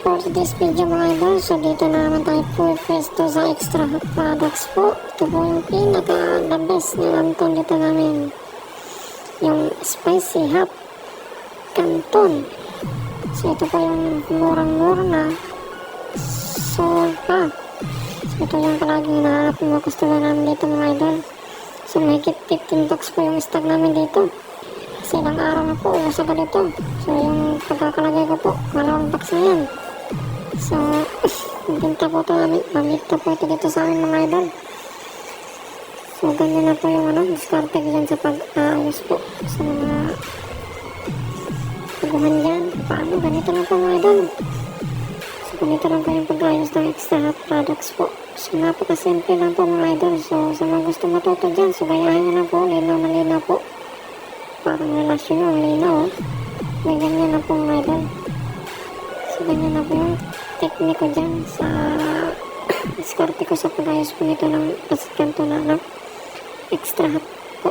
for this video mga idol. So dito na naman tayo po pwesto sa extra hot products po. Ito po yung pinaka the best na canton dito namin. Yung spicy hot canton. So ito po yung murang-mura na sopa. So ito yung palagi hinahanap mga customer namin dito mga idol. So mahigit 15 bucks po yung stock namin dito. Kasi ilang araw na po, ubos ako dito. So yung pagkakalagay ko po, 2 box na yan. So, binta po ito, mamita po ito dito sa amin mga idol. So ganyan na po yung diskarte ko dyan sa pag-aayos po. Sa mga paguhan dyan. Paano, ganito lang po mga idol. So ganito lang po yung pag-aayos ng extra hot products po. So napakasimple lang po mga idol. So sa mga gusto matuto dyan, so gayahin nyo lang po, linaw na linaw po. Parang relasyon yung linaw. May ganyan na po mga idol. So ganyan na po yung teknik ko dyan sa diskarte ko sa pag-ayos po nito ng pasit canton na extra hot po.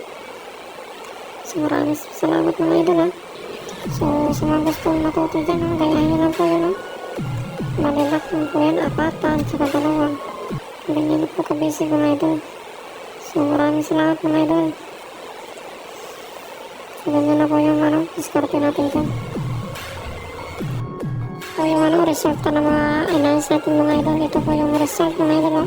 So maraming salamat mga idol ha. So sa mga gusto matuto dyan, gayahin nyo lang po yun. Malilak lang po yan, apatan, saka dalawang. Ganyan na po ka-basic mga idol. So maraming salamat mga idol. So ganyan na po yung diskarte natin dyan. So yung resulta ng mga inayos natin mga idol. Ito po yung result mga idol.